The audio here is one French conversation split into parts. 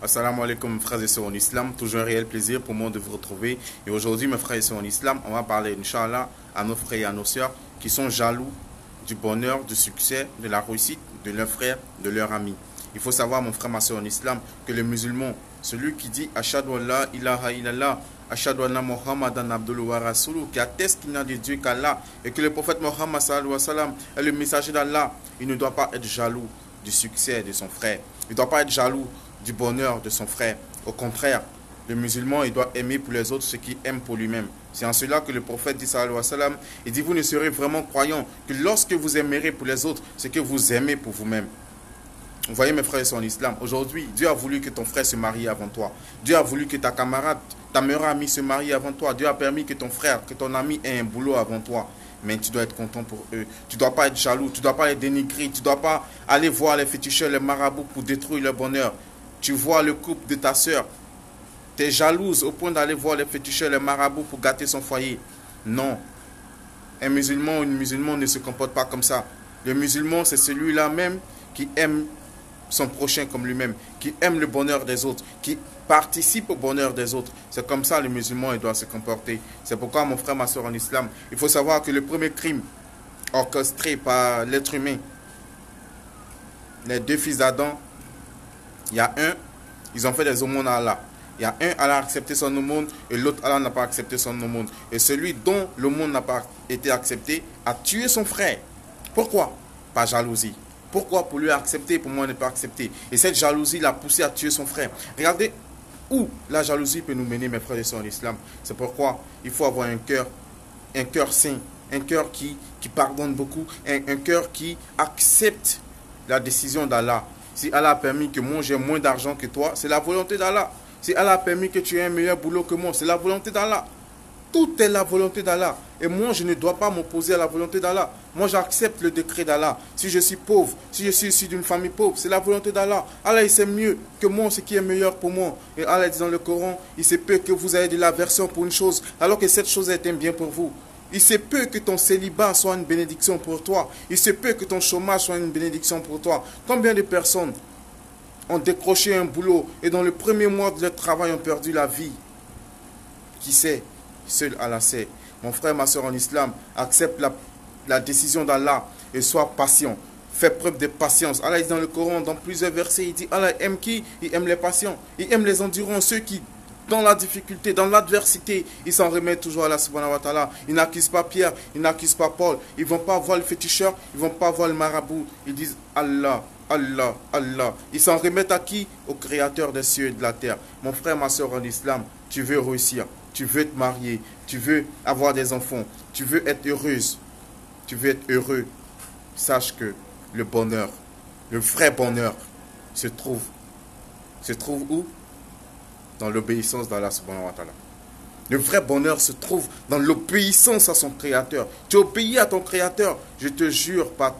Assalamu alaikum frères et sœurs en islam, toujours un réel plaisir pour moi de vous retrouver. Et aujourd'hui mes frères et sœurs en islam, on va parler Inch'Allah à nos frères et à nos sœurs qui sont jaloux du bonheur, du succès, de la réussite de leurs frères, de leurs amis. Il faut savoir mon frère, ma sœur en islam, que le musulman, celui qui dit Ashhadu an la ilaha illallah, Ashhadu anna Muhammadan abduhu wa rasuluhu, qui atteste qu'il n'y a de Dieu qu'Allah et que le prophète Mohammed sallallahu alayhi wa sallam est le messager d'Allah, il ne doit pas être jaloux du succès de son frère. Il ne doit pas être jaloux du bonheur de son frère. Au contraire, le musulman, il doit aimer pour les autres ce qu'il aime pour lui-même. C'est en cela que le prophète dit, sallallahu alayhi wa sallam, il dit, vous ne serez vraiment croyants que lorsque vous aimerez pour les autres ce que vous aimez pour vous-même. Vous voyez mes frères et sœurs en islam, aujourd'hui, Dieu a voulu que ton frère se marie avant toi. Dieu a voulu que ta camarade, ta meilleure amie se marie avant toi. Dieu a permis que ton frère, que ton ami ait un boulot avant toi. Mais tu dois être content pour eux. Tu ne dois pas être jaloux, tu ne dois pas les dénigrer, tu ne dois pas aller voir les féticheurs, les marabouts pour détruire leur bonheur. Tu vois le couple de ta soeur, tu es jalouse au point d'aller voir les féticheurs, les marabouts pour gâter son foyer. Non. Un musulman ou une musulmane ne se comporte pas comme ça. Le musulman, c'est celui-là même qui aime son prochain comme lui-même, qui aime le bonheur des autres, qui participe au bonheur des autres. C'est comme ça le musulman il doit se comporter. C'est pourquoi mon frère, ma soeur en islam, il faut savoir que le premier crime orchestré par l'être humain, les deux fils d'Adam, il y a un, ils ont fait des aumônes à Allah. Il y a un, Allah a accepté son aumône et l'autre, Allah n'a pas accepté son aumône. Et celui dont l'aumône n'a pas été accepté a tué son frère. Pourquoi? Par jalousie. Pourquoi? Pour lui accepter, pour moi ne pas accepter. Et cette jalousie l'a poussé à tuer son frère. Regardez où la jalousie peut nous mener, mes frères et sœurs en islam. C'est pourquoi il faut avoir un cœur saint, un cœur qui pardonne beaucoup, un cœur qui accepte la décision d'Allah. Si Allah a permis que moi j'ai moins d'argent que toi, c'est la volonté d'Allah. Si Allah a permis que tu aies un meilleur boulot que moi, c'est la volonté d'Allah. Tout est la volonté d'Allah. Et moi, je ne dois pas m'opposer à la volonté d'Allah. Moi, j'accepte le décret d'Allah. Si je suis pauvre, si je suis issu d'une famille pauvre, c'est la volonté d'Allah. Allah, il sait mieux que moi ce qui est meilleur pour moi. Et Allah dit dans le Coran, il se peut que vous ayez de l'aversion pour une chose, alors que cette chose est un bien pour vous. Il se peut que ton célibat soit une bénédiction pour toi. Il se peut que ton chômage soit une bénédiction pour toi. Combien de personnes ont décroché un boulot et dans le premier mois de leur travail ont perdu la vie? Qui sait? Seul Allah sait. Mon frère, ma soeur en islam, accepte la décision d'Allah et sois patient. Fais preuve de patience. Allah dit dans le Coran, dans plusieurs versets, il dit, Allah aime qui? Il aime les patients. Il aime les endurants, ceux qui, dans la difficulté, dans l'adversité, ils s'en remettent toujours à Allah subhanahu wa ta'ala. Ils n'accusent pas Pierre, ils n'accusent pas Paul. Ils ne vont pas voir le féticheur, ils ne vont pas voir le marabout. Ils disent Allah, Allah, Allah. Ils s'en remettent à qui? Au créateur des cieux et de la terre. Mon frère, ma soeur en islam, tu veux réussir, tu veux te marier, tu veux avoir des enfants, tu veux être heureuse, tu veux être heureux. Sache que le bonheur, le vrai bonheur, se trouve où? Dans l'obéissance d'Allah subhanahu wa ta'ala. Le vrai bonheur se trouve dans l'obéissance à son créateur. Tu obéis à ton créateur, je te jure par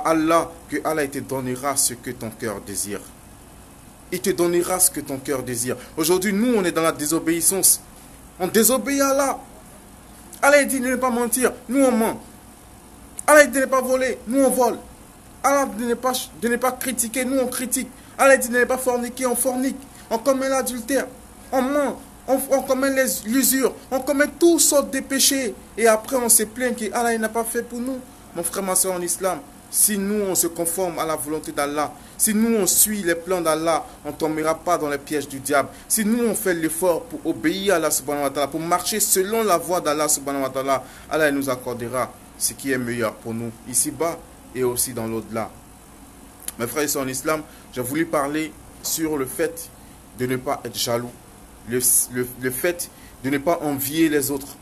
Allah, que Allah te donnera ce que ton cœur désire. Il te donnera ce que ton cœur désire. Aujourd'hui, nous, on est dans la désobéissance. On désobéit à Allah. Allah dit de ne pas mentir, nous on ment. Allah dit de ne pas voler, nous on vole. Allah dit de ne pas critiquer, nous on critique. Allah dit de ne pas forniquer, on fornique. On commet l'adultère, on ment, on commet l'usure, on commet toutes sortes de péchés. Et après on se plaint qu'Allah n'a pas fait pour nous. Mon frère, ma soeur en islam, si nous on se conforme à la volonté d'Allah, si nous on suit les plans d'Allah, on ne tombera pas dans les pièges du diable. Si nous on fait l'effort pour obéir à Allah subhanahu wa ta'ala, pour marcher selon la voie d'Allah subhanahu wa ta'ala, Allah nous accordera ce qui est meilleur pour nous, ici-bas et aussi dans l'au-delà. Mes frères et sœurs en islam, j'ai voulu parler sur le fait de ne pas être jaloux, le fait de ne pas envier les autres.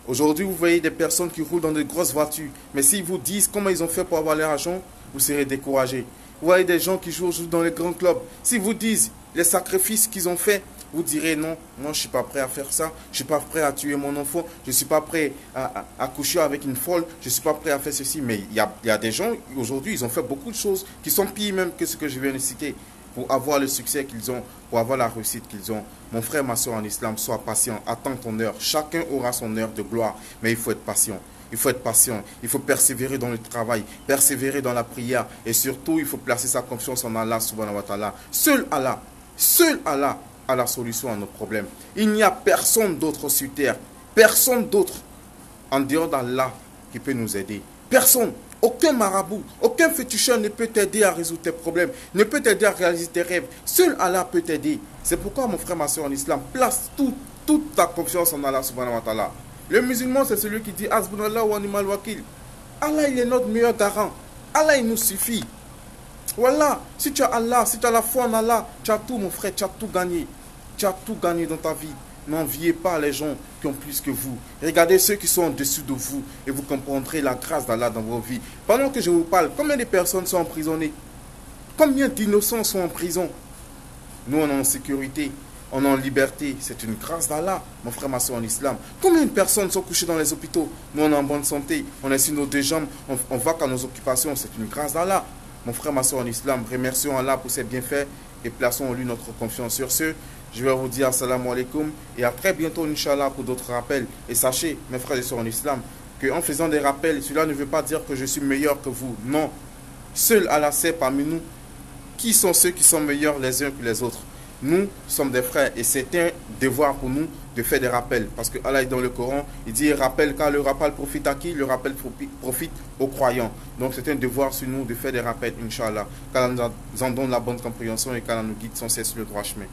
Aujourd'hui, vous voyez des personnes qui roulent dans de grosses voitures, mais s'ils vous disent comment ils ont fait pour avoir l'argent, vous serez découragé. Vous voyez des gens qui jouent dans les grands clubs, s'ils vous disent les sacrifices qu'ils ont faits, vous direz non, moi je ne suis pas prêt à faire ça, je ne suis pas prêt à tuer mon enfant, je ne suis pas prêt à coucher avec une folle, je ne suis pas prêt à faire ceci. Mais il y a des gens, aujourd'hui, ils ont fait beaucoup de choses qui sont pires même que ce que je viens de citer, pour avoir le succès qu'ils ont, pour avoir la réussite qu'ils ont. Mon frère, ma soeur en islam, sois patient, attends ton heure. Chacun aura son heure de gloire, mais il faut être patient. Il faut être patient, il faut persévérer dans le travail, persévérer dans la prière et surtout il faut placer sa confiance en Allah subhanahu wa ta'ala. Seul Allah Seul Allah a la solution à nos problèmes. Il n'y a personne d'autre sur terre, personne d'autre en dehors d'Allah qui peut nous aider. Personne, aucun marabout, aucun féticheur ne peut t'aider à résoudre tes problèmes, ne peut t'aider à réaliser tes rêves. Seul Allah peut t'aider. C'est pourquoi mon frère, ma soeur en islam, place toute ta confiance en Allah subhanahu wa ta'ala. Le musulman, c'est celui qui dit Hasbunallah wa ni'mal wakil. Allah, il est notre meilleur garant. Allah, il nous suffit. Voilà, si tu as Allah, si tu as la foi en Allah, tu as tout mon frère, tu as tout gagné. Tu as tout gagné dans ta vie. N'enviez pas les gens qui ont plus que vous. Regardez ceux qui sont en dessous de vous et vous comprendrez la grâce d'Allah dans vos vies. Pendant que je vous parle, combien de personnes sont emprisonnées? Combien d'innocents sont en prison? Nous, on est en sécurité, on est en liberté. C'est une grâce d'Allah, mon frère, ma soeur en islam. Combien de personnes sont couchées dans les hôpitaux? Nous, on est en bonne santé, on est sur nos deux jambes, on va qu'à nos occupations. C'est une grâce d'Allah. Mon frère, ma soeur en islam, remercions Allah pour ses bienfaits et plaçons en lui notre confiance. Sur ce, je vais vous dire assalamu alaikum et à très bientôt, Inch'Allah, pour d'autres rappels. Et sachez, mes frères et sœurs en islam, qu'en faisant des rappels, cela ne veut pas dire que je suis meilleur que vous. Non. Seul Allah sait parmi nous qui sont ceux qui sont meilleurs les uns que les autres. Nous sommes des frères et c'est un devoir pour nous de faire des rappels. Parce que Allah est dans le Coran, il dit rappel, car le rappel profite à qui? Le rappel profite aux croyants. Donc c'est un devoir sur nous de faire des rappels, Inch'Allah. Qu'Allah nous en donne la bonne compréhension et qu'Allah nous guide sans cesse sur le droit chemin.